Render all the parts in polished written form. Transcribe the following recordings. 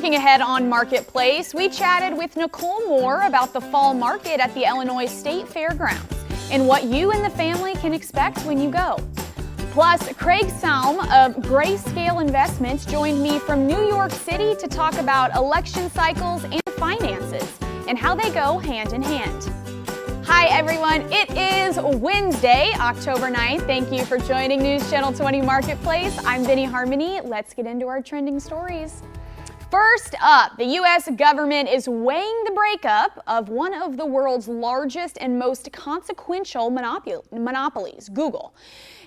Looking ahead on Marketplace, we chatted with Nicole Moore about the fall market at the Illinois State Fairgrounds and what you and the family can expect when you go. Plus, Craig Salm of Grayscale Investments joined me from New York City to talk about election cycles and finances and how they go hand in hand. Hi everyone, it is Wednesday, October 9th. Thank you for joining News Channel 20 Marketplace. I'm Beni Harmony. Let's get into our trending stories. First up, the U.S. government is weighing the breakup of one of the world's largest and most consequential monopolies, Google.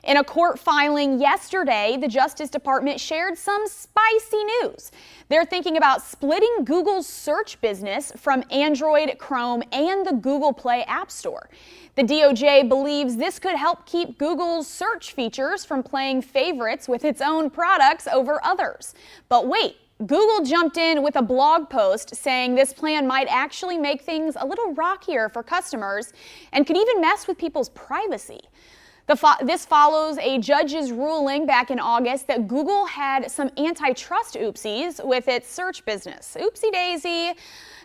In a court filing yesterday, the Justice Department shared some spicy news. They're thinking about splitting Google's search business from Android, Chrome, and the Google Play App Store. The DOJ believes this could help keep Google's search features from playing favorites with its own products over others. But wait. Google jumped in with a blog post saying this plan might actually make things a little rockier for customers and could even mess with people's privacy. This follows a judge's ruling back in August that Google had some antitrust oopsies with its search business. Oopsie daisy.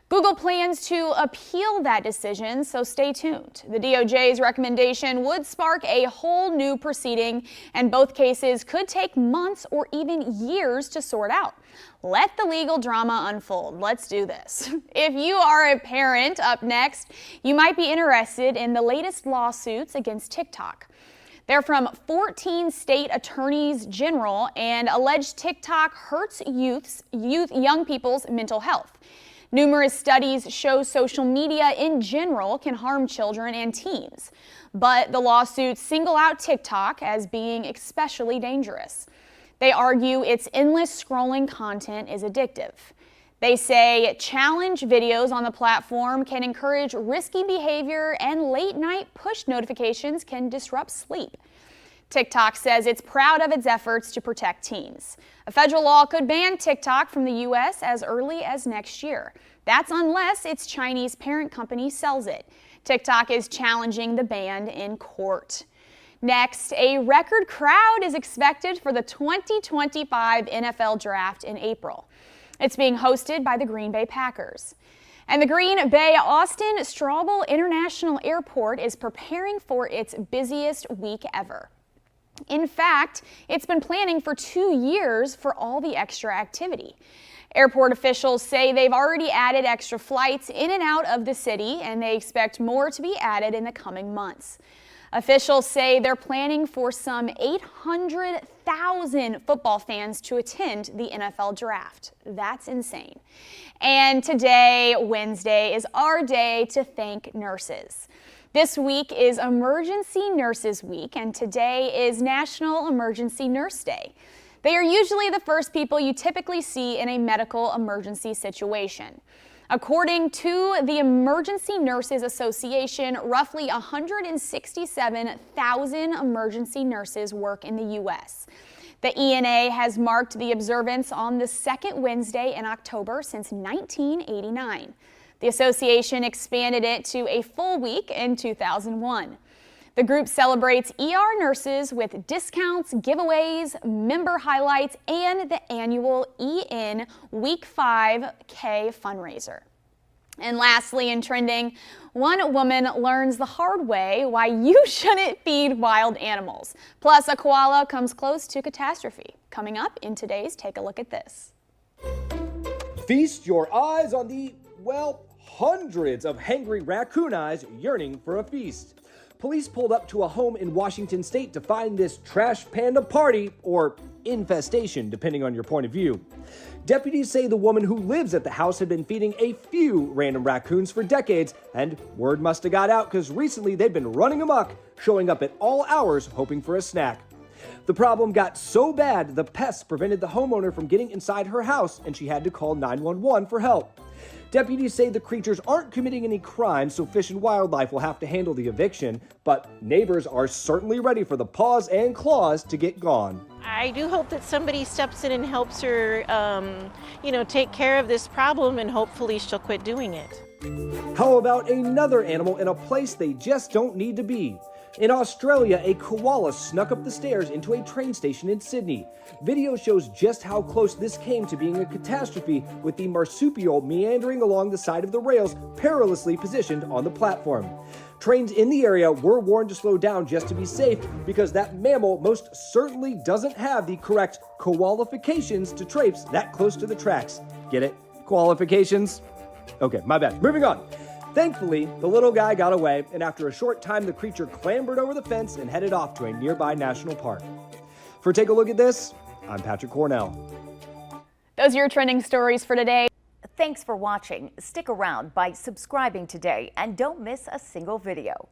Google plans to appeal that decision, so stay tuned. The DOJ's recommendation would spark a whole new proceeding, and both cases could take months or even years to sort out. Let the legal drama unfold. Let's do this. If you are a parent, up next, you might be interested in the latest lawsuits against TikTok. They're from 14 state attorneys general and allege TikTok hurts young people's mental health. Numerous studies show social media in general can harm children and teens, but the lawsuits single out TikTok as being especially dangerous. They argue its endless scrolling content is addictive. They say challenge videos on the platform can encourage risky behavior and late-night push notifications can disrupt sleep. TikTok says it's proud of its efforts to protect teens. A federal law could ban TikTok from the U.S. as early as next year. That's unless its Chinese parent company sells it. TikTok is challenging the ban in court. Next, a record crowd is expected for the 2025 NFL Draft in April. It's being hosted by the Green Bay Packers. And the Green Bay Austin Straubel International Airport is preparing for its busiest week ever. In fact, it's been planning for 2 years for all the extra activity. Airport officials say they've already added extra flights in and out of the city, and they expect more to be added in the coming months. Officials say they're planning for some 800,000 football fans to attend the NFL Draft. That's insane. And today, Wednesday, is our day to thank nurses. This week is Emergency Nurses Week, and today is National Emergency Nurse Day. They are usually the first people you typically see in a medical emergency situation. According to the Emergency Nurses Association, roughly 167,000 emergency nurses work in the U.S. The ENA has marked the observance on the second Wednesday in October since 1989. The association expanded it to a full week in 2001. The group celebrates ER nurses with discounts, giveaways, member highlights, and the annual EN Week 5K fundraiser. And lastly, in trending, one woman learns the hard way why you shouldn't feed wild animals. Plus, a koala comes close to catastrophe. Coming up in today's Take a Look at This. Feast your eyes on the, hundreds of hangry raccoon eyes yearning for a feast. Police pulled up to a home in Washington state to find this trash panda party, or infestation, depending on your point of view. Deputies say the woman who lives at the house had been feeding a few random raccoons for decades, and word must have got out because recently they'd been running amok, showing up at all hours hoping for a snack. The problem got so bad, the pests prevented the homeowner from getting inside her house, and she had to call 911 for help. Deputies say the creatures aren't committing any crimes, so Fish and Wildlife will have to handle the eviction, but neighbors are certainly ready for the paws and claws to get gone. I do hope that somebody steps in and helps her, take care of this problem, and hopefully she'll quit doing it. How about another animal in a place they just don't need to be? In Australia, a koala snuck up the stairs into a train station in Sydney. Video shows just how close this came to being a catastrophe, with the marsupial meandering along the side of the rails, perilously positioned on the platform. Trains in the area were warned to slow down just to be safe, because that mammal most certainly doesn't have the correct qualifications to traipse that close to the tracks. Get it? Qualifications? Okay, my bad. Moving on. Thankfully, the little guy got away, and after a short time, the creature clambered over the fence and headed off to a nearby national park. For Take a Look at This, I'm Patrick Cornell. Those are your trending stories for today. Thanks for watching. Stick around by subscribing today and don't miss a single video.